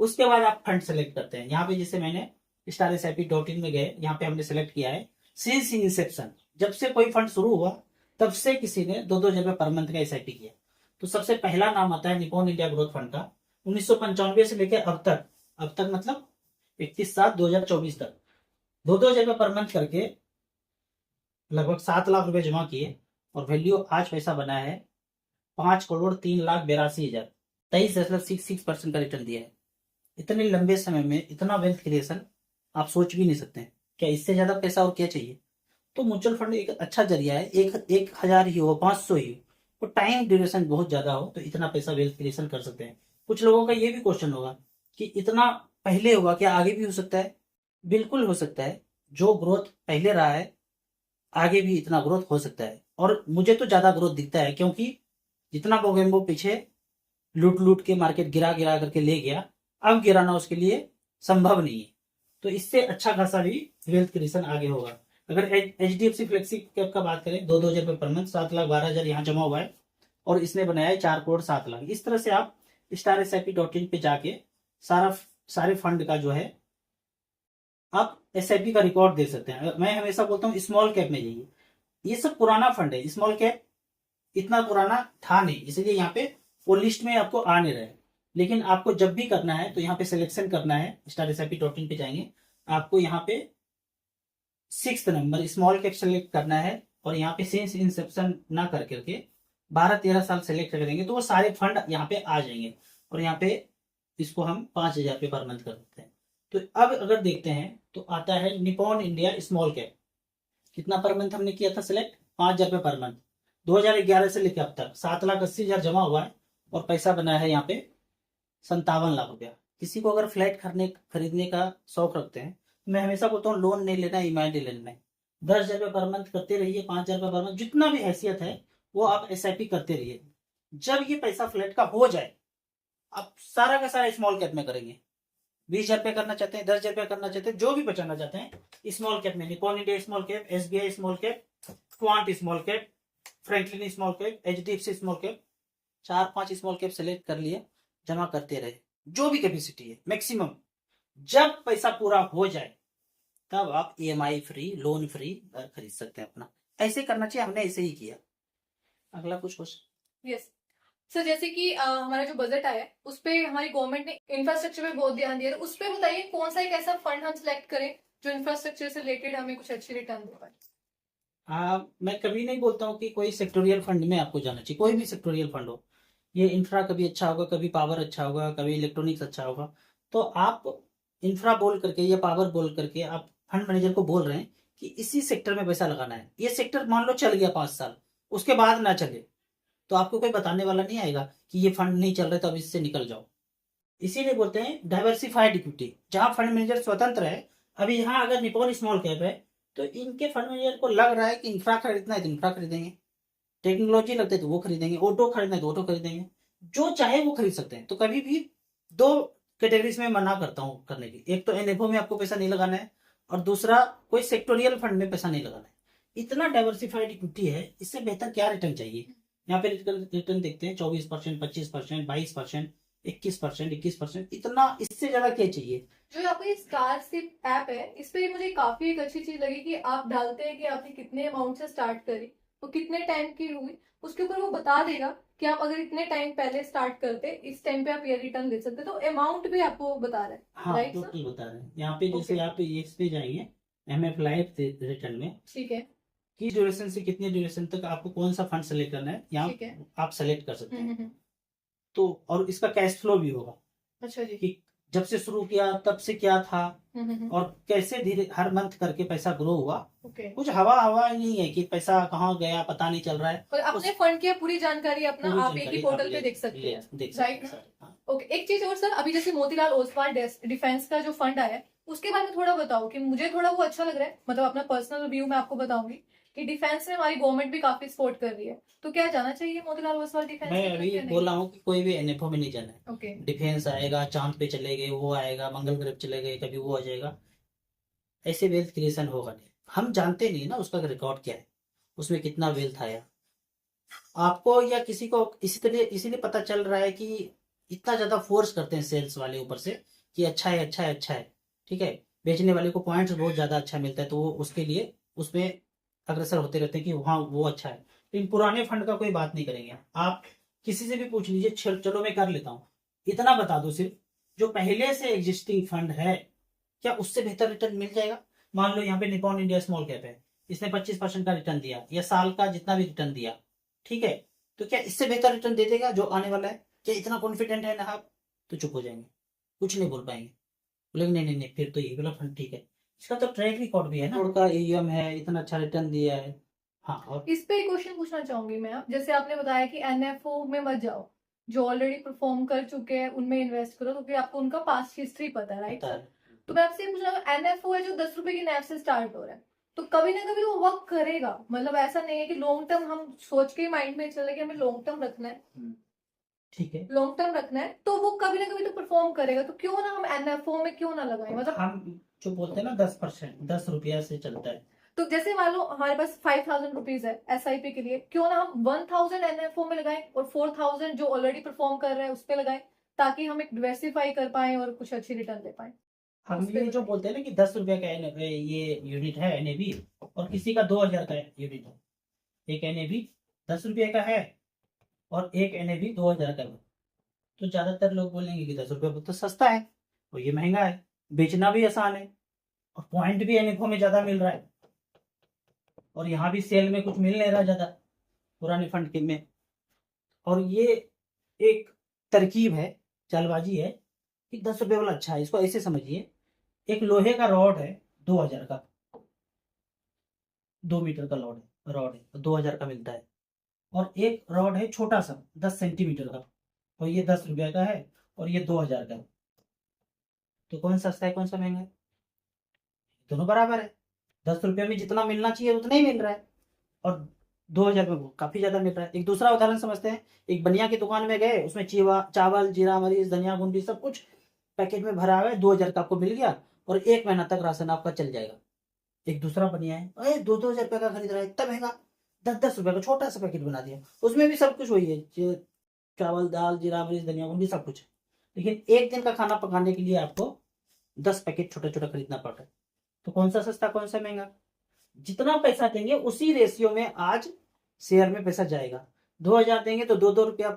उसके बाद आप फंड सेलेक्ट करते हैं। यहाँ पे जैसे मैंने StarSIP.in में गए, यहाँ पे हमने सेलेक्ट किया है सिंस इंसेप्शन, जब से कोई फंड शुरू हुआ तब से किसी ने 2-2 पर मंथ का SIP किया। तो सबसे पहला नाम आता है निपॉन इंडिया ग्रोथ फंड का। 1995 से लेकर अब तक मतलब 31/7/2024 तक 2-2 पर मंथ करके लगभग 7 लाख रुपए जमा किए और वैल्यू आज पैसा बना है 5,03,82,000, 23.66% का रिटर्न दिया है। इतने लंबे समय में इतना वेल्थ क्रिएशन आप सोच भी नहीं सकते हैं। क्या इससे ज्यादा पैसा और क्या चाहिए। तो म्यूचुअल फंड एक अच्छा जरिया है। 1,000 ही हो, 500 ही हो, तो टाइम ड्यूरेशन बहुत ज्यादा हो तो इतना पैसा वेल्थ क्रिएशन कर सकते हैं। कुछ लोगों का ये भी क्वेश्चन होगा कि इतना पहले होगा, क्या आगे भी हो सकता है। बिल्कुल हो सकता है। जो ग्रोथ पहले रहा है आगे भी इतना ग्रोथ हो सकता है। और मुझे तो ज्यादा ग्रोथ दिखता है, क्योंकि जितना मोगेम्बो पीछे लूट लूट के मार्केट गिरा गिरा करके ले गया, अब गिराना उसके लिए संभव नहीं है। तो इससे अच्छा खासा भी वेल्थ क्रिएशन आगे होगा। अगर HDFC फ्लेक्सी कैप का बात करें, 2-2 रुपए पर मंथ, 7,12,000 यहाँ जमा हुआ है और इसने बनाया है 4,07,00,000। इस तरह से आप StarSIP.in पे जाके सारे फंड का जो है आप SIP का रिकॉर्ड दे सकते हैं। मैं हमेशा बोलता हूँ स्मॉल कैप में जाइए। ये सब पुराना फंड है, स्मॉल कैप इतना पुराना था नहीं, इसलिए यहाँ पे वो लिस्ट में आपको आ नहीं रहे। लेकिन आपको जब भी करना है तो यहाँ पे सिलेक्शन करना है, StarSIP.in पे जाएंगे, आपको यहाँ पे 6th number small cap select करना है और यहाँ पे सिंस इंसेप्शन ना कर करके 12-13 साल सेलेक्ट करेंगे तो वो सारे फंड यहाँ पे आ जाएंगे और यहाँ पे इसको हम 5,000 रुपये पर मंथ कर देते हैं। तो अब अगर देखते हैं तो आता है निपॉन इंडिया स्मॉल कैप। कितना पर मंथ हमने किया था सिलेक्ट, 5,000 रुपये पर मंथ। 2011 से लेकर अब तक 7,80,000 जमा हुआ है और पैसा बना है यहाँ पे 57 लाख रुपया। किसी को अगर फ्लैट खरीदने का शौक रखते हैं, मैं हमेशा बोलता हूँ लोन नहीं लेना, EMI नहीं लेना है। 10,000 रुपये पर मंथ करते रहिए, 5,000 रुपये पर मंथ, जितना भी हैसियत है वो आप SIP करते रहिए। जब ये पैसा फ्लैट का हो जाए, आप सारा का सारा स्मॉल कैप में करेंगे। 20,000 रुपये करना चाहते हैं, 10,000 रुपये करना चाहते हैं, जो भी बचाना चाहते हैं स्मॉल कैप में, Nippon India small cap, SBI small cap, quant small cap, Franklin small cap, HDFC small cap, 4-5 small cap select कर लिए, जमा करते रहे, जो भी कैपेसिटी है मैक्सिमम। जब पैसा पूरा हो जाए तब आप EMI फ्री, लोन फ्री खरीद सकते हैं अपना। ऐसे करना चाहिए, हमने ऐसे ही किया। अगला कुछ क्वेश्चन। यस सर, जैसे कि हमारा जो बजट आया है उस पे हमारी गवर्नमेंट ने इंफ्रास्ट्रक्चर पे बहुत ध्यान दिया है, उस पे बताइए कौन सा एक ऐसा फंड हम सिलेक्ट करें जो इंफ्रास्ट्रक्चर से रिलेटेड हमें कुछ अच्छी रिटर्न दे पाए। मैं कभी नहीं बोलता हूँ कि कोई सेक्टोरियल फंड में आपको जाना चाहिए, कोई भी सेक्टोरियल फंड हो। ये इंफ्रा कभी अच्छा होगा, कभी पावर अच्छा होगा, कभी इलेक्ट्रॉनिक्स अच्छा होगा। तो आप इंफ्रा बोल करके या पावर बोल करके आप फंड मैनेजर को बोल रहे हैं कि इसी सेक्टर में पैसा लगाना है। ये सेक्टर मान लो चल गया 5 साल, उसके बाद ना चले तो आपको कोई बताने वाला नहीं आएगा कि ये फंड नहीं चल रहे तो अब इससे निकल जाओ। इसीलिए बोलते हैं डाइवर्सिफाइड इक्विटी, जहां फंड मैनेजर स्वतंत्र है। अभी यहाँ अगर निपॉन स्मॉल कैप है तो इनके फंड मैनेजर को लग रहा है कि इंफ्रा खरीदना है तो इंफ्रा खरीदेंगे, टेक्नोलॉजी लगते है तो वो खरीदेंगे, ऑटो खरीदना है तो ऑटो खरीदेंगे, जो चाहे वो खरीद सकते हैं। तो कभी भी 2 कैटेगरीज में मना करता हूँ करने की। एक तो NFO में आपको पैसा नहीं लगाना है और दूसरा कोई सेक्टोरियल फंड में पैसा नहीं लगाना है। इतना डाइवर्सिफाइड इक्विटी है, इससे बेहतर क्या रिटर्न चाहिए। यहाँ पे रिटर्न देखते हैं 24%, 25%, 22%, 21%, 21%। इतना इससे ज्यादा क्या चाहिए। जो आपका ये स्टारशिप ऐप है, इस पे मुझे काफी एक अच्छी चीज लगी कि आप डालते हैं कि आपने कितने अमाउंट से स्टार्ट करी, वो कितने टाइम की हुई, उसके ऊपर वो बता देगा कि आप अगर इतने टाइम पहले स्टार्ट करते इस टाइम पे आप ये रिटर्न ले सकते, तो अमाउंट भी आपको बता रहा है। हाँ, राइट टोटल बता रहे हैं। यहाँ पे जैसे आप इस पे जाएंगे MF लाइफ रिटर्न में, ठीक है, किस ड्यूरेशन से कितने ड्यूरेशन तक आपको कौन सा फंड सेलेक्ट करना है, यहाँ आप सेलेक्ट कर सकते हैं। तो और इसका कैश फ्लो भी होगा। अच्छा जी। कि जब से शुरू किया तब से क्या था और कैसे धीरे हर मंथ करके पैसा ग्रो हुआ। कुछ हवा नहीं है कि पैसा कहाँ गया पता नहीं चल रहा है। और अपने फंड की पूरी जानकारी अपना आप एक ही पोर्टल पे देख सकते हैं। राइट। ओके, एक चीज और सर, अभी जैसे मोतीलाल ओसवाल डिफेंस का जो फंड आया है उसके बारे में थोड़ा बताओ कि मुझे थोड़ा वो अच्छा लग रहा है। मतलब अपना पर्सनल व्यू मैं आपको बताऊंगी कि डिफेंस में हमारी गवर्नमेंट भी काफी सपोर्ट कर रही है, तो क्या जाना चाहिए मोतीलाल ओसवाल डिफेंस? मैं अभी बोल रहा हूँ कि कोई भी NFO में नहीं जाना है। ओके। डिफेंस आएगा, चांद पे चले गए वो आएगा, मंगल ग्रह चले गए कभी वो आ जाएगा, ऐसे वेल्थ क्रिएशन होगा नहीं। हम जानते नहीं ना उसका रिकॉर्ड क्या है, उसमें कितना वेल्थ आया। आपको या किसी को इसीलिए पता चल रहा है कि इतना ज्यादा फोर्स करते हैं सेल्स वाले ऊपर से कि अच्छा है अच्छा है अच्छा है, ठीक है। बेचने वाले को पॉइंट्स बहुत ज्यादा अच्छा मिलता है, तो वो उसके लिए उसमें अग्रसर होते रहते हैं कि हाँ वो अच्छा है। लेकिन पुराने फंड का कोई बात नहीं करेंगे आप, किसी से भी पूछ लीजिए, चलो मैं कर लेता हूँ, इतना बता दो सिर्फ, जो पहले से एग्जिस्टिंग फंड है क्या उससे बेहतर रिटर्न मिल जाएगा? मान लो यहाँ पे निपॉन इंडिया स्मॉल कैप है, इसने 25% का रिटर्न दिया या साल का जितना भी रिटर्न दिया, ठीक है, तो क्या इससे बेहतर रिटर्न दे देगा जो आने वाला है? क्या इतना कॉन्फिडेंट है ना आप? तो चुप हो जाएंगे, कुछ नहीं बोल पाएंगे, बोलेंगे नहीं नहीं नहीं फिर तो ये वाला फंड ठीक है, इसका तो ट्रैक रिकॉर्ड भी है ना, का एम है, इतना अच्छा रिटर्न दिया है। हाँ, और इस पे क्वेश्चन पूछना चाहूंगी मैं, जैसे आपने बताया कि एनएफओ में मत जाओ, जो ऑलरेडी परफॉर्म कर चुके हैं उनमें इन्वेस्ट करो, क्योंकि आपको उनका पास्ट हिस्ट्री पता है, राइट पता सर? है। तो मैं आपसे ये पूछ रहा हूँ, एनएफओ है जो 10 रुपए की नैव से स्टार्ट हो रहा है, तो कभी ना कभी वो वर्क करेगा, मतलब ऐसा नहीं है कि लॉन्ग टर्म हम सोच के माइंड में चले कि हमें लॉन्ग टर्म रखना है, ठीक है, लॉन्ग टर्म रखना है, तो वो कभी ना कभी तो परफॉर्म करेगा, तो क्यों ना हम एनएफओ में क्यों ना लगाएं, मतलब हम जो बोलते हैं ना 10%, 10 रुपया से चलता है। तो जैसे मान लो हमारे पास 5,000 रुपीज है एसआईपी के लिए, क्यों ना हम 1,000 एनएफओ में लगाएं और 4,000 जो ऑलरेडी परफॉर्म कर रहे हैं उस पे लगाएं, ताकि हम एक डिवर्सिफाई कर पाए और कुछ अच्छी रिटर्न दे पाए। हम ये जो बोलते हैं ना कि 10 रुपया का ये यूनिट है एनएबी, और किसी का 2,000 का यूनिट है, एक एनएबी 10 रुपये का है और एक एनएबी 2,000 का है, तो ज्यादातर लोग बोलेंगे कि 10 रुपये तो सस्ता है और ये महंगा है, बेचना भी आसान है और पॉइंट भी एनएफओ में ज्यादा मिल रहा है, और यहाँ भी सेल में कुछ मिल नहीं रहा ज्यादा पुराने फंड के में। और ये एक तरकीब है, चालबाजी है कि 10 रुपये वाला अच्छा है, इसको ऐसे समझिए, एक लोहे का रॉड है 2,000 का, 2 मीटर का रॉड है 2,000 का मिलता है, और एक रॉड है छोटा सा 10 सेंटीमीटर का, और ये 10 रुपया का है और ये 2,000 का है, तो कौन सस्ता है कौन सा महंगा है? दोनों बराबर है, 10 रुपये में जितना मिलना चाहिए उतना ही मिल रहा है, और 2,000 में वो काफी ज्यादा मिल रहा है। एक दूसरा उदाहरण समझते हैं, एक बनिया की दुकान में गए, उसमें चावल जीरा मरीच धनिया गुंडी सब कुछ पैकेट में भरा हुआ है, 2,000 का आपको मिल गया और 1 महीना तक राशन आपका चल जाएगा। एक दूसरा बनिया है, अरे 2,000 रुपये का खरीद रहा है, इतना महंगा, 10-10 रुपये का छोटा सा पैकेट बना दिया, उसमें भी सब कुछ वही है, चावल दाल जीरा मरीच धनिया गुंडी सब कुछ है, लेकिन एक दिन का खाना पकाने के लिए आपको 10 पैकेट छोटा छोटा खरीदना पड़ रहा है, तो कौन सा सस्ता कौन सा महंगा? जितना पैसा देंगे उसी रेशियो में आज शेयर में पैसा जाएगा। 2,000 देंगे तो 2-2 रुपया,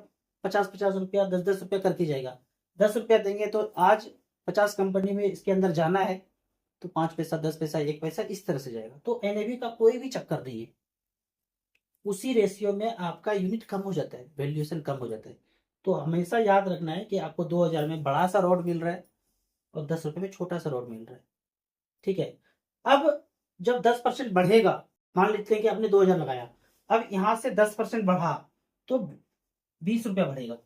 50-50 रुपया, 10-10 रुपया करके जाएगा। 10 रुपया देंगे तो आज 50 कंपनी में इसके अंदर जाना है, तो 5 पैसा 10 पैसा 1 पैसा इस तरह से जाएगा। तो एनएवी का कोई भी चक्कर नहीं है, उसी रेशियो में आपका यूनिट कम हो जाता है, वैल्यूएशन कम हो जाता है। तो हमेशा याद रखना है कि आपको 2,000 में बड़ा सा रॉड मिल रहा है और 10 रुपये में छोटा सा रॉड मिल रहा है, ठीक है। अब जब 10% बढ़ेगा, मान लेते हैं कि आपने 2,000 लगाया, अब यहां से 10% बढ़ा तो 20 रुपया बढ़ेगा,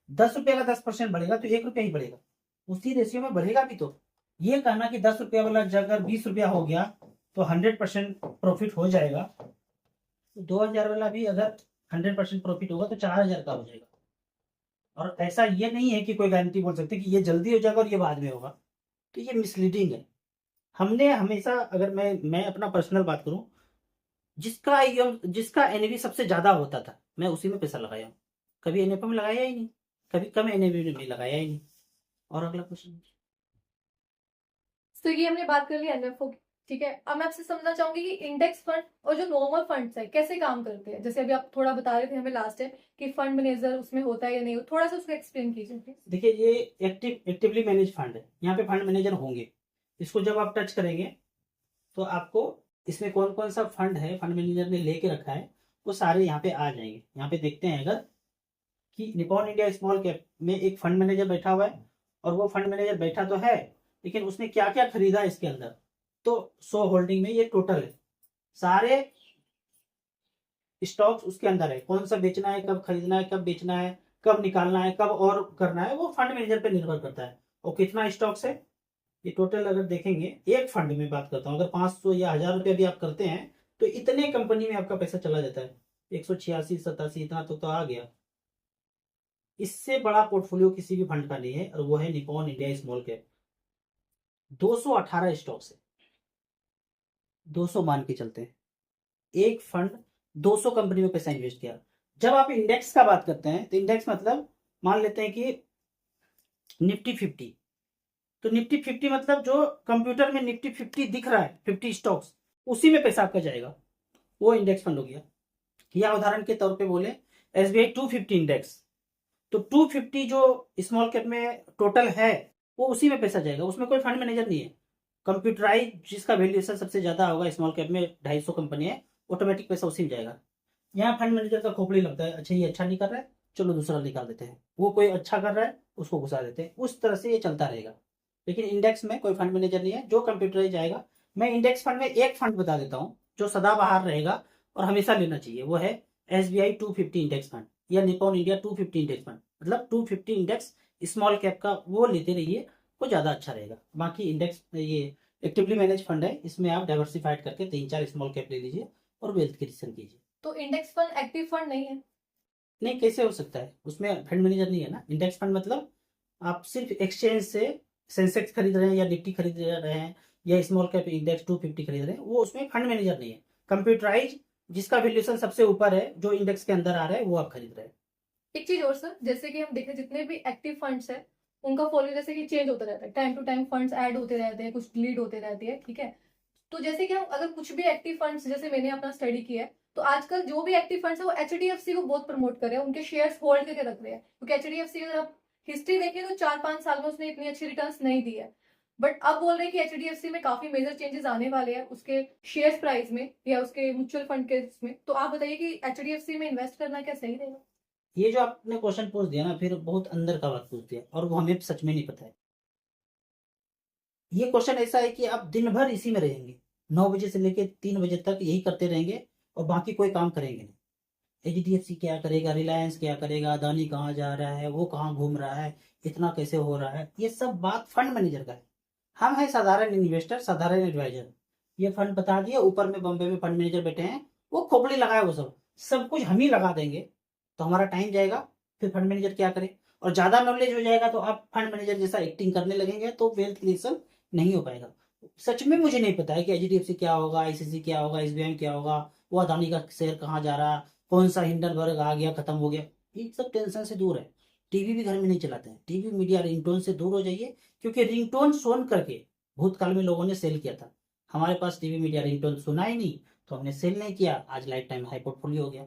10 रुपये का 10% बढ़ेगा तो 1 रुपया ही बढ़ेगा, उसी रेशियो में बढ़ेगा भी। तो ये कहना कि 10 रुपया वाला अगर 20 रुपया हो गया तो 100% प्रॉफिट हो जाएगा, तो 2,000 वाला भी अगर 100% प्रॉफिट होगा तो 4,000 का हो जाएगा। और ऐसा ये नहीं है कि कोई गारंटी बोल सकते कि ये जल्दी हो जाएगा और ये बाद में होगा, तो ये मिसलीडिंग है। हमने हमेशा, अगर मैं अपना पर्सनल बात करूं, जिसका एनएवी सबसे ज्यादा होता था मैं उसी में पैसा लगाया हूं, कभी एनएफओ में लगाया ही नहीं, कभी कम एनएवी में लगाया ही नहीं। और अगला क्वेश्चन। तो ये हमने बात कर ली एनएफओ की, ठीक है। अब मैं आपसे समझना चाहूंगी कि इंडेक्स फंड और जो नॉर्मल फंड्स है कैसे काम करते हैं, जैसे अभी आप थोड़ा बता रहे थे हमें लास्ट टाइम कि फंड मैनेजर उसमें होता है या नहीं, थोड़ा सा उसको एक्सप्लेन कीजिए प्लीज। देखिए, ये एक्टिवली मैनेज फंड है, यहाँ पे फंड मैनेजर होंगे, इसको जब आप टच करेंगे तो आपको इसमें कौन कौन सा फंड है फंड मैनेजर ने लेके रखा है वो सारे यहाँ पे आ जाएंगे। यहाँ पे देखते हैं अगर कि निपॉन इंडिया स्मॉल कैप में एक फंड मैनेजर बैठा हुआ है, और वो फंड मैनेजर बैठा तो है लेकिन उसने क्या क्या खरीदा इसके अंदर, तो 100 होल्डिंग में ये टोटल है, सारे स्टॉक्स उसके अंदर है, कौन सा बेचना है, कब खरीदना है, कब बेचना है, कब निकालना है, कब और करना है, वो फंड मैनेजर पे निर्भर करता है। और कितना स्टॉक्स है ये टोटल अगर देखेंगे, एक फंड में बात करता हूँ, अगर 500 या 1,000 रुपया भी आप करते हैं तो इतने कंपनी में आपका पैसा चला जाता है, 186-87 इतना तो आ गया। इससे बड़ा पोर्टफोलियो किसी भी फंड का नहीं है, और वो है Nippon India small cap, 218 stocks है, 200 मान के चलते हैं, एक फंड 200 कंपनी में पैसा इन्वेस्ट किया। जब आप इंडेक्स का बात करते हैं तो इंडेक्स मतलब मान लेते हैं कि निफ्टी 50, तो निफ्टी 50 मतलब जो कंप्यूटर में निफ्टी 50 दिख रहा है, 50 स्टॉक्स, उसी में पैसा आपका जाएगा, वो इंडेक्स फंड हो गया। या उदाहरण के तौर पे बोले SBI 250 इंडेक्स, तो 250 जो स्मॉल कैप में टोटल है वो उसी में पैसा जाएगा, उसमें कोई फंड मैनेजर नहीं है। कंप्यूटराइज जिसका वैल्यूएशन सबसे ज्यादा होगा, स्मॉल कैप में 250 कंपनी है, ऑटोमेटिक पैसा उसी में जाएगा। यहाँ फंड मैनेजर का खोपड़ी लगता है, अच्छा ये अच्छा नहीं कर रहा है, चलो दूसरा निकाल देते हैं, वो कोई अच्छा कर रहा है उसको घुसा देते हैं, उस तरह से ये चलता रहेगा। लेकिन इंडेक्स में कोई फंड मैनेजर नहीं है, जो कंप्यूटराइज आएगा। मैं इंडेक्स फंड में एक फंड बता देता हूँ जो सदाबहार रहेगा और हमेशा लेना चाहिए, वो है SBI 250 इंडेक्स फंड या निप्पॉन इंडिया 250 इंडेक्स फंड, मतलब 250 इंडेक्स स्मॉल कैप का, वो लेते रहिए, वो ज्यादा अच्छा रहेगा। बाकी इंडेक्स ये एक्टिवली मैनेज फंड है, इसमें आप डाइवर्सिफाइड करके 3-4 स्मॉल कैप ले लीजिए और वेल्थ क्रिएशन कीजिए। तो इंडेक्स फंड एक्टिव फंड नहीं है? नहीं, कैसे हो सकता है, उसमें फंड मैनेजर नहीं है ना। इंडेक्स फंड मतलब आप सिर्फ एक्सचेंज से सेंसेक्स खरीद रहे हैं या निफ्टी खरीद रहे हैं या स्मॉल कैप इंडेक्स 250 खरीद रहे हैं, वो उसमें फंड मैनेजर नहीं है। कंप्यूटराइज जिसका वैल्यूएशन सबसे ऊपर है, जो इंडेक्स के अंदर आ रहा है, वो आप खरीद रहे हैं। एक चीज और सर, जैसे कि हम देखें जितने भी एक्टिव फंड्स है उनका फॉलो जैसे कि चेंज होता रहता है, time to time funds add होते रहते हैं, कुछ डिलीट होते रहते हैं, ठीक है। तो जैसे कि हम अगर कुछ भी एक्टिव फंड्स, जैसे मैंने अपना स्टडी किया है, तो आजकल जो भी एक्टिव फंड्स है वो HDFC को बहुत प्रमोट कर रहे हैं, उनके शेयर्स होल्ड करके रख रहे हैं, क्योंकि HDFC अगर आप हिस्ट्री देखें तो 4-5 साल में उसने इतनी अच्छी रिटर्न्स नहीं दी है। बट अब बोल रहे हैं कि HDFC में काफी मेजर चेंजेस आने वाले हैं उसके शेयर प्राइस में या उसके म्यूचुअल फंड के इसमें। तो आप बताइए कि HDFC में इन्वेस्ट करना क्या सही रहेगा? ये जो आपने क्वेश्चन पूछ दिया ना, फिर बहुत अंदर का बात पूछ दिया और वो हमें सच में नहीं पता है। ये क्वेश्चन ऐसा है कि आप दिन भर इसी में रहेंगे, 9 बजे से लेके 3 बजे तक यही करते रहेंगे और बाकी कोई काम करेंगे नहीं। HDFC क्या करेगा, रिलायंस क्या करेगा, अदानी कहाँ जा रहा है, वो कहाँ घूम रहा है, इतना कैसे हो रहा है, ये सब बात फंड मैनेजर का है। हम है साधारण इन्वेस्टर, साधारण एडवाइजर। ये फंड बता दिए, ऊपर में बॉम्बे में फंड मैनेजर बैठे हैं, वो खोपड़ी लगाए, वो सब सब कुछ हम ही लगा देंगे, तो हमारा टाइम जाएगा। फिर फंड मैनेजर क्या करे, और ज्यादा नॉलेज हो जाएगा तो आप फंड मैनेजर जैसा एक्टिंग करने लगेंगे, तो वेल्थ क्रिएशन नहीं हो पाएगा। सच में मुझे नहीं पता है कि HDFC क्या होगा, ICC क्या होगा, SBI क्या होगा, वो अदानी का शेयर कहाँ जा रहा, कौन सा हिंडनबर्ग आ गया, खत्म हो गया। ये सब टेंशन से दूर है। टीवी भी घर में नहीं चलाते हैं, टीवी मीडिया रिंगटोन से दूर हो जाइए, क्योंकि रिंगटोन सुन करके भूतकाल में लोगों ने सेल किया था। हमारे पास टीवी मीडिया रिंगटोन सुना ही नहीं, तो हमने सेल नहीं किया, आज लाइफ टाइम हाई पोर्टफोलियो हो गया।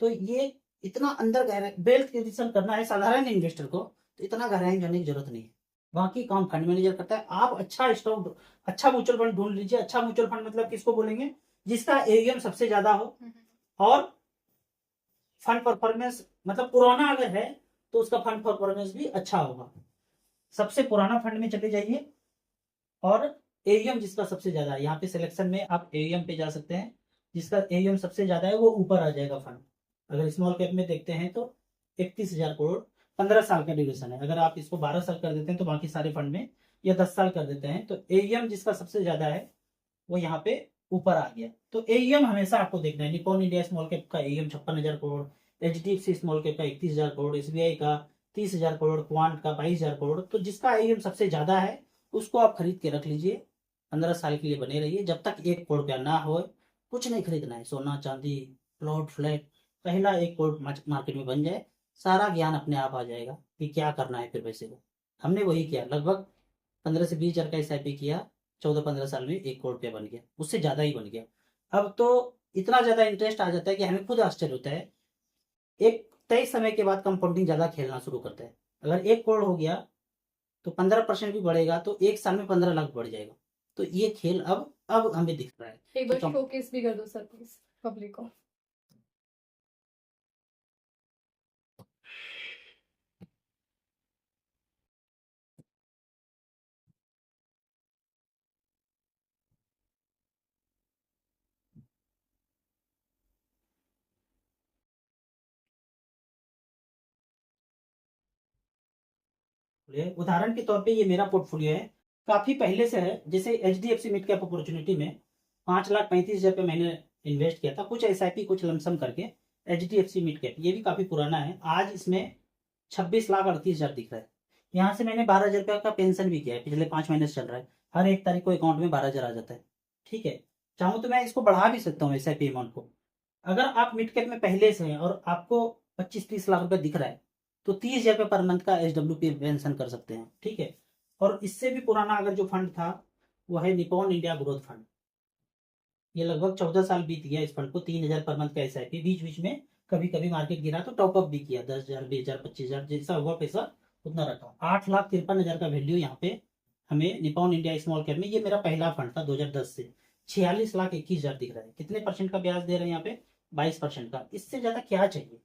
तो ये इतना अंदर गहरा वेल्थ क्रिएशन करना है साधारण इन्वेस्टर को, तो इतना गहराई में जाने की जरूरत नहीं है। बाकी काम फंड मैनेजर करता है। आप अच्छा स्टॉक, अच्छा म्यूचुअल फंड ढूंढ लीजिए। अच्छा म्यूचुअल फंड मतलब किसको बोलेंगे, जिसका AUM सबसे ज्यादा हो और फंड परफॉर्मेंस मतलब पुराना अगर है तो उसका फंड परफॉर्मेंस भी अच्छा होगा। सबसे पुराना फंड में चले जाइए और AUM जिसका सबसे ज्यादा है, यहाँ पे सिलेक्शन में आप AUM पे जा सकते हैं, जिसका AUM सबसे ज्यादा है वो ऊपर आ जाएगा फंड। अगर स्मॉल कैप में देखते हैं तो 31,000 करोड़, 15 साल का ड्यूरेशन है। अगर आप इसको 12 साल कर देते हैं तो बाकी सारे फंड में, या 10 साल कर देते हैं, तो AUM जिसका सबसे ज्यादा है वो यहाँ पे ऊपर आ गया। तो AUM हमेशा आपको देखना है। निप्पॉन इंडिया स्मॉल कैप का AUM 56,000 crore, HDFC small cap का 31,000 करोड़, SBI का 30,000 करोड़, क्वांट का 22,000 करोड़। तो जिसका AUM सबसे ज्यादा है उसको आप खरीद के रख लीजिए, 15 साल के लिए बने रहिए, जब तक 1 करोड़ रुपया ना हो। कुछ नहीं खरीदना है, सोना चांदी प्लॉट फ्लैट, पहला 1 करोड़ मार्केट में बन जाए, सारा ज्ञान अपने आप आ जाएगा कि क्या करना है फिर पैसे को। हमने वही किया, लगभग 15 से 20 हजार का SIP किया, 14-15 साल में 1 करोड़ रुपया बन गया, उससे ज्यादा ही बन गया। अब तो इतना ज्यादा इंटरेस्ट आ जाता है कि हमें खुद आश्चर्य होता है। एक तय समय के बाद कंपाउंडिंग ज्यादा खेलना शुरू करता है। अगर 1 करोड़ हो गया तो 15% भी बढ़ेगा तो 1 साल में 15 लाख बढ़ जाएगा। तो ये खेल अब हमें दिख रहा है। एक बार शोकेस भी कर दो सर प्लीज पब्लिक को। उदाहरण के तौर पे ये मेरा पोर्टफोलियो है, काफी पहले से है। जैसे HDFC मिड कैप अपॉर्चुनिटी में 5,35,000 पे मैंने इन्वेस्ट किया था, कुछ SIP कुछ लमसम करके। HDFC मिड कैप ये भी काफी पुराना है, आज इसमें 26,38,000 दिख रहा है। यहाँ से मैंने 12,000 रुपये का पेंशन भी किया है, पिछले 5 महीने से चल रहा है। हर 1 तारीख को अकाउंट में 12,000 आ जाता है। ठीक है, चाहूँ तो मैं इसको बढ़ा भी सकता हूँ SIP अमाउंट को। अगर आप मिड कैप में पहले से हैं और आपको 25-30 लाख रुपए दिख रहा है, तो 30,000 रुपये पर मंथ का SWP पेंशन कर सकते हैं, ठीक है। और इससे भी पुराना अगर जो फंड था वो है निपॉन इंडिया ग्रोथ फंड। ये लगभग 14 साल बीत गया इस फंड को, 3,000 पर मंथ का SIP। बीच बीच में कभी कभी मार्केट गिरा तो टॉपअप भी किया, 10,000, 20,000, 25,000, जैसा हुआ पैसा उतना रखा। 8,53,000 का वैल्यू यहाँ पे हमें निपॉन इंडिया स्मॉल कैप में, ये मेरा पहला फंड था 2010 से। 46,21,000 दिख रहा है। कितने परसेंट का ब्याज दे रहे हैं यहाँ पे? 22% का। इससे ज्यादा क्या चाहिए?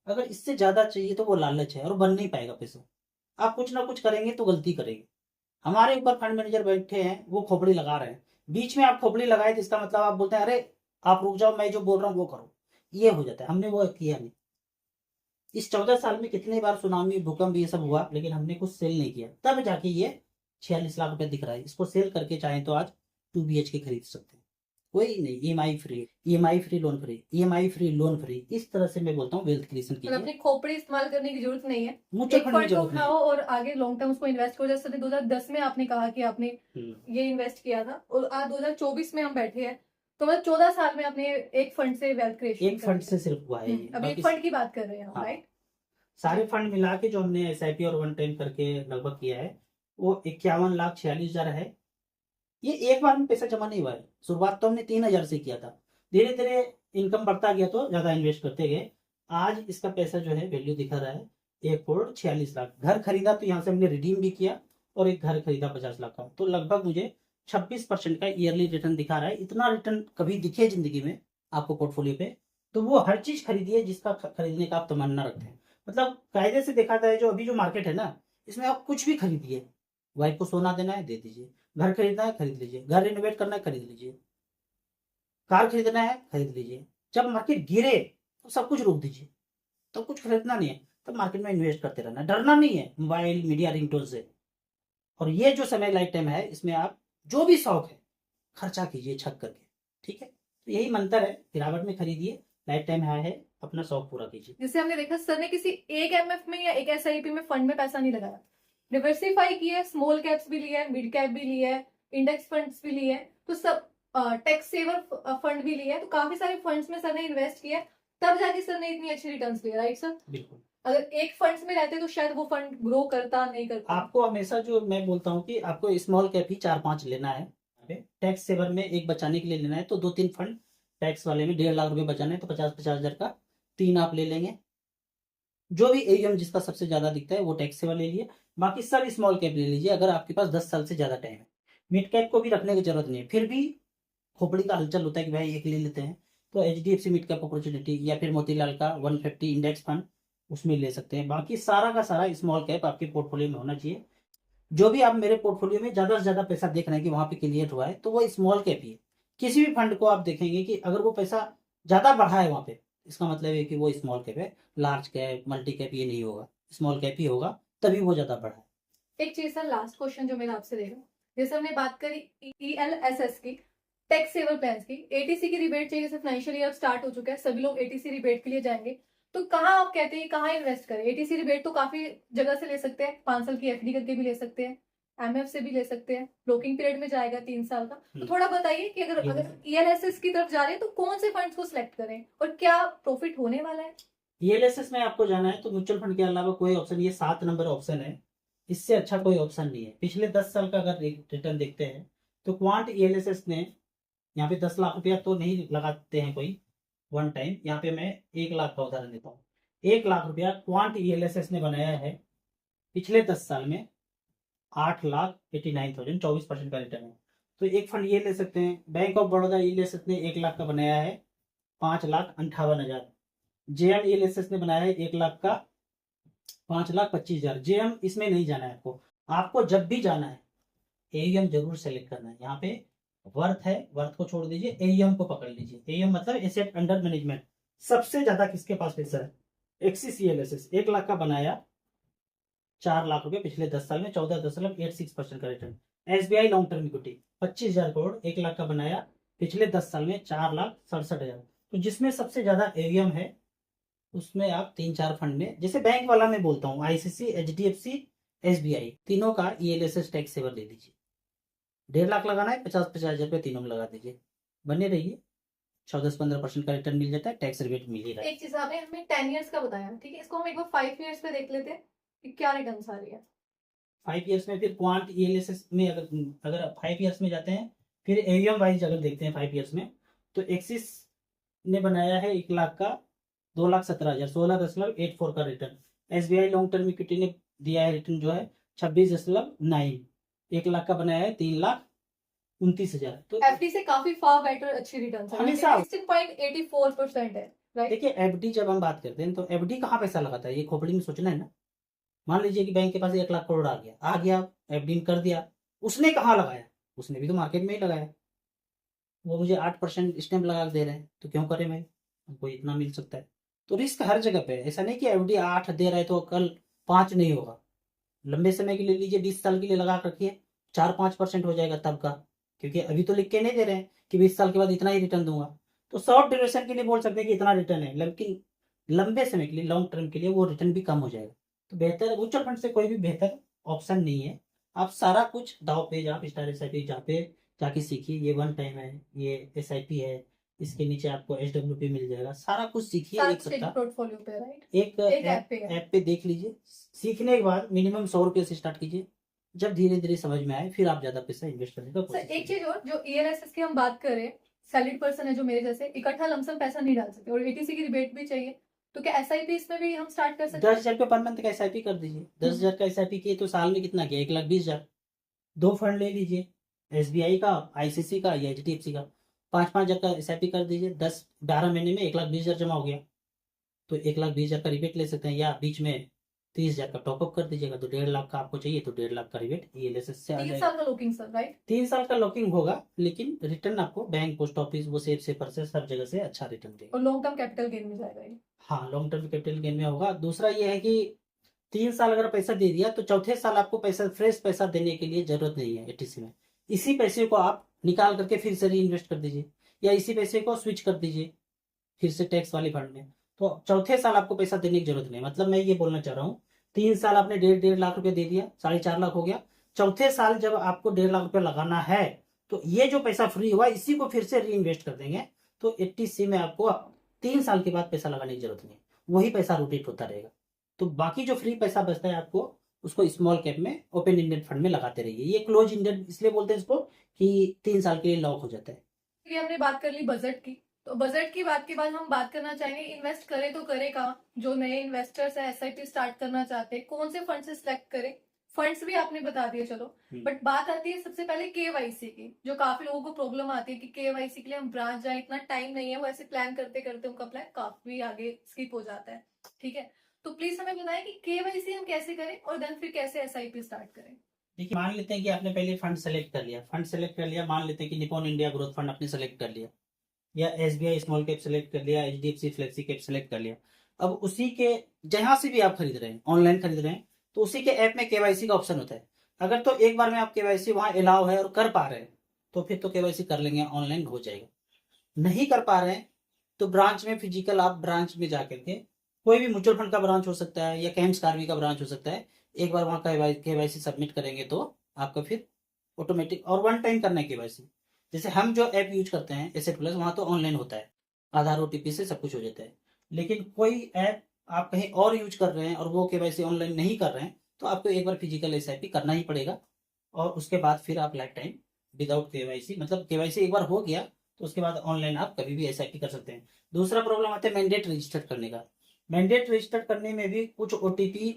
अगर इससे ज्यादा चाहिए तो वो लालच है और बन नहीं पाएगा पैसा। आप कुछ ना कुछ करेंगे तो गलती करेंगे। हमारे ऊपर फंड मैनेजर बैठे हैं, वो खोपड़ी लगा रहे हैं। बीच में आप खोपड़ी लगाए तो इसका मतलब आप बोलते हैं अरे आप रुक जाओ, मैं जो बोल रहा हूँ वो करो। ये हो जाता है। हमने वो किया नहीं। इस 14 साल में कितनी बार सुनामी, भूकंप, ये सब हुआ, लेकिन हमने कुछ सेल नहीं किया। तब जाके ये 46 लाख रुपए दिख रहा है। इसको सेल करके चाहें तो आज 2 BHK खरीद सकते हैं। कोई नहीं, EMI free, EMI free loan free, EMI free loan free. इस तरह से मैं बोलता हूँ वेल्थ क्रिएशन मतलब कीजिए। अपनी खोपड़ी इस्तेमाल करने की जरूरत नहीं है। म्यूचुअल एक फंड में फंड को जरूरत नहीं। उठाओ और आगे लॉन्ग टर्म उसको इन्वेस्ट करो। जैसे 2010 में आपने कहा कि आपने ये इन्वेस्ट किया था और आज 2024 में हम बैठे हैं, तो मतलब 14 साल में आपने एक फंड से वेल्थ क्रिएशन, एक फंड से सिर्फ हुआ है ये। अभी एक फंड की बात कर रहे हैं हम, हाँ। राइट? सारे फंड मिला के जो हमने SIP और वन टाइम करके लगभग किया है वो 51,46,000 है। ये एक बार में पैसा जमा नहीं हुआ है। शुरुआत तो हमने 3,000 से किया था। धीरे धीरे इनकम बढ़ता गया तो ज्यादा इन्वेस्ट करते गए। आज इसका पैसा जो है वैल्यू दिखा रहा है 1,46,00,000। घर खरीदा तो यहाँ से हमने रिडीम भी किया और एक घर खरीदा 50 लाख का, तो लगभग मुझे 26% का ईयरली रिटर्न दिखा रहा है। इतना रिटर्न कभी दिखे जिंदगी में आपको पोर्टफोलियो पे? तो वो हर चीज खरीदिए जिसका खरीदने का आप तमन्ना रखते हैं। मतलब कायदे से देखा जाए, जो अभी जो मार्केट है ना, इसमें आप कुछ भी खरीदिए। वाइफ को सोना देना है दे दीजिए, घर खरीदना है खरीद लीजिए, घर रिनोवेट करना है खरीद लीजिए, कार खरीदना है खरीद लीजिए। जब मार्केट गिरे तो सब कुछ रोक दीजिए। तब कुछ खरीदना नहीं है, तब मार्केट में इन्वेस्ट करते रहना, डरना नहीं है मोबाइल मीडिया रिंगटोन से। और ये जो समय लाइफ टाइम है, इसमें आप जो भी शौक है खर्चा कीजिए छक करके, ठीक है। तो यही मंत्र है, गिरावट में खरीदिए, लाइफ टाइम है, अपना शौक पूरा कीजिए। जैसे हमने देखा सर ने किसी एक MF में या एक SIP में फंड में पैसा नहीं लगाया, डिवर्सिफाई किया है, स्मॉल कैप्स भी लिया है, मिड कैप भी लिया है, इंडेक्स फंड्स भी लिए हैं, तो सब टैक्स सेवर फंड भी लिया है। तो काफी सारे फंड्स में सर ने इन्वेस्ट किया है, तब जाके सर ने इतनी अच्छी रिटर्न्स लिए, राइट सर? बिल्कुल। अगर एक फंड्स में रहते तो शायद वो फंड ग्रो करता नहीं करता। आपको हमेशा जो मैं बोलता हूँ कि आपको स्मॉल कैप ही 4-5 लेना है। टैक्स सेवर में एक बचाने के लिए लेना है तो 2-3 फंड, टैक्स वाले में 1.5 लाख रुपए बचाना है तो 50-50 हजार का 3 आप ले लेंगे। जो भी AUM जिसका सबसे ज्यादा दिखता है वो टैक्स सेवर ले लिए, बाकी सब स्मॉल कैप ले लीजिए अगर आपके पास 10 साल से ज्यादा टाइम है। मिड कैप को भी रखने की जरूरत नहीं है, फिर भी खोपड़ी का हलचल होता है कि भाई एक ले लेते हैं, तो HDFC मिड कैप अपॉर्चुनिटी या फिर मोतीलाल का 150 इंडेक्स फंड, उसमें ले सकते हैं। बाकी सारा का सारा स्मॉल कैप आपके पोर्टफोलियो में होना चाहिए। जो भी आप मेरे पोर्टफोलियो में ज्यादा से ज्यादा पैसा देख रहे हैं कि वहां पे क्लियर हुआ है, तो वो स्मॉल कैप ही है। किसी भी फंड को आप देखेंगे कि अगर वो पैसा ज्यादा बढ़ा है वहां पे, इसका मतलब है कि वो स्मॉल कैप है। लार्ज कैप, मल्टी कैप ये नहीं होगा, स्मॉल कैप ही होगा, तभी वो ज्यादा बढ़ा है। एक चीज सर, लास्ट क्वेश्चन जो मेरा आपसे रहेगा, जैसे हमने बात करी ELSS की, टैक्स सेवर प्लान्स की, ATC की रिबेट चाहिए। जैसे फाइनेंशियल ईयर स्टार्ट हो चुका है, सभी लोग ATC रिबेट के लिए जाएंगे, तो कहाँ आप कहते हैं कहाँ इन्वेस्ट करें? ATC रिबेट तो काफी जगह से ले सकते हैं, 5 साल की FD करके भी ले सकते हैं, MF से भी ले सकते हैं, ब्रोकिंग पीरियड में जाएगा 3 साल का। तो थोड़ा बताइए कि अगर ELSS की तरफ जा रहे हैं तो कौन से फंड्स को सिलेक्ट करें और क्या प्रॉफिट होने वाला है? ELSS में आपको जाना है तो म्यूचुअल फंड के अलावा कोई ऑप्शन, ये 7 नंबर ऑप्शन है, इससे अच्छा कोई ऑप्शन नहीं है। पिछले 10 साल का अगर रिटर्न देखते हैं तो क्वांट ELSS ने यहाँ पे 10 लाख रुपया तो नहीं लगाते हैं कोई वन टाइम। यहाँ पे मैं 1 लाख का उदाहरण देता हूँ। 1 लाख रुपया क्वांट ELSS ने बनाया है पिछले 10 साल में 8,89,000, 24% का रिटर्न है। तो एक फंड ये ले सकते हैं। बैंक ऑफ बड़ौदा ELSS ने 1 लाख का बनाया है 5,58,000। JM ELSS ने बनाया है 1 लाख का 5,25,000। JM इसमें नहीं जाना है आपको। आपको जब भी जाना है AUM जरूर सेलेक्ट करना है। यहाँ पे वर्थ है, वर्थ को छोड़ दीजिए, AUM को पकड़ लीजिए। AUM मतलब एसेट अंडर मैनेजमेंट। सबसे ज्यादा किसके पास पैसा है? एक्सिस ELSS 1 लाख का बनाया 4 लाख रुपए पिछले 10 साल में, 14.86% का return. SBI long term equity 25,000 crore 1 lakh का बनाया पिछले 10 साल में 4,67,000। तो जिसमें सबसे ज्यादा AUM है उसमें आप 3-4 फंड में, जैसे बैंक वाला मैं बोलता हूँ, ICC, HDFC, SBI, तीनों का ELSS टैक्स सेवर ले लीजिए। 1.5 लाख लगाना है, 50-50 हजार रुपये तीनों में लगा दीजिए, बने रहिए। 14-15% का रिटर्न मिल जाता है, टैक्स रिबेट मिल ही रहा है। एक चीज आपने हमें 10 इयर्स का बताया, ठीक है, इसको हम एक बार 5 इयर्स पे देख लेते हैं कि क्या रिटर्न आ रही है। 5 ईयर्स में फिर क्वांट ELSS में अगर 5 ईयर्स में जाते हैं, फिर AUM वाइज अगर देखते हैं 5 ईयर्स में, तो एक्सिस ने बनाया है 1 लाख का 2,17,000, 16.84 का return. SBI long term equity ने दिया है रिटर्न जो है 26.9, 1 लाख का बनाया है 3,29,000। तो एफडी से काफी फार बेटर अच्छी रिटर्न हमेशा 16.84% है, राइट। देखिए FD जब हम बात करते हैं तो FD कहाँ पैसा लगाता है, ये खोपड़ी में सोचना है ना। मान लीजिए कि बैंक के पास 1 लाख करोड़ आ गया FD में कर दिया, उसने कहाँ लगाया, उसने भी तो मार्केट में ही लगाया। वो मुझे 8% स्टैंप लगा के दे रहे हैं, तो क्यों करें मैं, हमको इतना मिल सकता है। तो रिस्क हर जगह पे है, ऐसा नहीं कि FD 8 दे रहा है तो कल 5 नहीं होगा। लंबे समय के लिए लीजिए, 20 साल के लिए लगा रखिए, 4-5% हो जाएगा तब का, क्योंकि अभी तो लिख के नहीं दे रहे हैं कि 20 साल के बाद इतना ही रिटर्न दूंगा। तो शॉर्ट ड्यूरेशन के लिए बोल सकते हैं कि इतना रिटर्न है, लेकिन लंबे समय के लिए, लॉन्ग टर्म के लिए वो रिटर्न भी कम हो जाएगा। तो बेहतर म्यूचुअल फंड से कोई भी बेहतर ऑप्शन नहीं है। आप सारा कुछ दाव पे, आप स्टार SIP जहाँ पे जाके सीखिए, ये 1 टाइम है, ये SIP है, इसके नीचे आपको SWP मिल जाएगा, सारा कुछ सीखिए एक सप्ताह पोर्टफोलियो पे, राइट। एक ऐप पे देख लीजिए। सीखने के बाद मिनिमम 100 रुपये से स्टार्ट कीजिए, जब धीरे धीरे समझ में आए फिर आप ज्यादा पैसा इन्वेस्ट करने का कोशिश एक कीजिए। चीज और, जो ELSS की हम बात करें, सैलरीड पर्सन है जो मेरे जैसे, इकट्ठा लमसम पैसा नहीं डाल सकते और ATC की रिबेट भी चाहिए, तो क्या SIP इसमें भी हम स्टार्ट कर सकते हैं? 10,000 रुपये पर मंथ का SIP कर दीजिए। 10,000 का SIP किए तो साल में कितना किया, 1,20,000। 2 फंड ले लीजिए, SBI का, ICC का या HDFC का, 5,000 का SIP कर दीजिए। 10-12 महीने में 1,20,000 जमा हो गया, तो 1,20,000 का रिबेट ले सकते हैं, या बीच में 30,000 का टॉपअप कर दीजिएगा, तो 1.5 लाख का आपको चाहिए तो 1.5 लाख का रिबेट ELSS से आ 3 जाएगा। साल का लॉकिंग सर, राइट। 3 साल का लॉकिंग होगा, लेकिन रिटर्न आपको बैंक, पोस्ट ऑफिस, वो सेफ से परचेस हर जगह से अच्छा रिटर्न देगा। और लॉन्ग टर्म कैपिटल गेन में जाएगा ये। हाँ, लॉन्ग टर्म कैपिटल गेन में होगा। दूसरा ये है कि 3 साल अगर पैसा दे दिया तो चौथे साल आपको पैसा, फ्रेश पैसा देने के लिए जरूरत नहीं है ATC में। इसी पैसे को आप निकाल करके फिर से री इन्वेस्ट कर दीजिए, या इसी पैसे को स्विच कर दीजिए फिर से टैक्स वाले फंड में। तो चौथे साल आपको पैसा देने की जरूरत नहीं। मतलब मैं ये बोलना चाह रहा हूँ, 3 साल आपने 1.5 लाख रुपए दे दिया, 4.5 लाख हो गया। चौथे साल जब आपको 1.5 लाख रुपए लगाना है, तो ये जो पैसा फ्री हुआ इसी को फिर से री इन्वेस्ट कर देंगे। तो ATC में आपको 3 साल के बाद पैसा लगाने की जरूरत नहीं, वही पैसा रोटेट होता रहेगा। तो बाकी जो फ्री पैसा बचता है आपको, उसको स्मॉल कैप में, ओपन इंडेड फंड में लगाते रहिए। ये क्लोज इंडेड इसलिए बोलते हैं इसको कि 3 साल के लिए लॉक हो जाता है। ये हमने बात कर ली बजट की, तो बजट की बात के बाद हम बात करना चाहेंगे इन्वेस्ट करें तो करें कहाँ। जो नए इन्वेस्टर्स है SIP स्टार्ट करना चाहते हैं, कौन से फंड से सिलेक्ट करें। फंड्स भी आपने बता दिए, चलो, बट बात आती है सबसे पहले KYC की, जो काफी लोगों को प्रॉब्लम आती है कि KYC के लिए हम ब्रांच जाए, इतना टाइम नहीं है, वो ऐसे प्लान करते करते उनका प्लान काफी आगे स्किप हो जाता है, ठीक है। तो प्लीज हमें बताएं कि KYC हम कैसे करें और देन फिर कैसे SIP स्टार्ट करें। देखिए, मान लेते हैं कि आपने पहले फंड सेलेक्ट कर लिया, मान लेते हैं कि निपॉन इंडिया ग्रोथ फंड आपने सेलेक्ट कर लिया, या SBI स्मॉल कैप सेलेक्ट कर लिया, HDFC फ्लेक्सी कैप सेलेक्ट कर लिया। अब उसी के जहां से भी आप खरीद रहे हैं, ऑनलाइन खरीद रहे हैं, तो उसी के ऐप में KYC का ऑप्शन होता है। अगर तो एक बार में आप KYC वहां अलाउ है और कर पा रहे हैं, तो फिर तो KYC कर लेंगे, ऑनलाइन हो जाएगा। नहीं कर पा रहे हैं तो ब्रांच में, फिजिकल आप ब्रांच में जाकर के, कोई भी म्यूचुअल फंड का ब्रांच हो सकता है या कैम्स कार्वी का ब्रांच हो सकता है, एक बार वहां KYC सबमिट करेंगे तो आपका फिर ऑटोमेटिक, और 1 टाइम करना है KYC। जैसे हम जो ऐप यूज करते हैं एसेट प्लस, वहां तो ऑनलाइन होता है, आधार OTP से सब कुछ हो जाता है। लेकिन कोई ऐप आप कहीं और यूज कर रहे हैं और वो KYC ऑनलाइन नहीं कर रहे हैं, तो आपको एक बार फिजिकल SIP करना ही पड़ेगा, और उसके बाद फिर आप लाइफ टाइम विदाउट KYC, मतलब KYC एक बार हो गया तो उसके बाद ऑनलाइन आप कभी भी SIP कर सकते हैं। दूसरा प्रॉब्लम आता है मैंडेट रजिस्टर्ड करने का। मैंडेट रजिस्टर्ड करने में भी कुछ OTP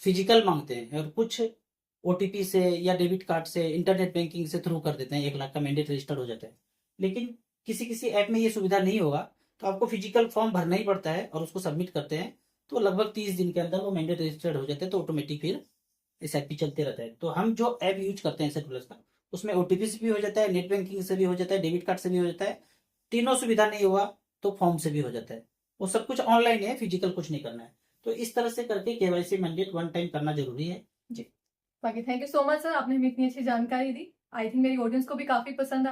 फिजिकल मांगते हैं, और कुछ OTP से या डेबिट कार्ड से, इंटरनेट बैंकिंग से थ्रू कर देते हैं, 1 लाख का मैंडेट रजिस्टर्ड हो जाता है। लेकिन किसी किसी ऐप में ये सुविधा नहीं होगा, तो आपको फिजिकल फॉर्म भरना ही पड़ता है और उसको सबमिट करते हैं, तो लगभग 30 दिन के अंदर वो मैंडेट रजिस्टर्ड हो जाते हैं, तो ऑटोमेटिक फिर SIP चलते रहता है। तो हम जो ऐप यूज करते हैं एसेट प्लस का, उसमें OTP से भी हो जाता है, नेट बैंकिंग से भी हो जाता है, डेबिट कार्ड से भी हो जाता है। तीनों सुविधा नहीं हुआ तो फॉर्म से भी हो जाता है। वो सब कुछ ऑनलाइन है, फिजिकल कुछ नहीं करना है। तो इस तरह से करके KYC मैंडेट 1 टाइम करना जरूरी है जी। बाकी thank you so much sir, आपने हमें इतनी अच्छी जानकारी दी। आई थिंक मेरी ऑडियंस को भी काफी पसंद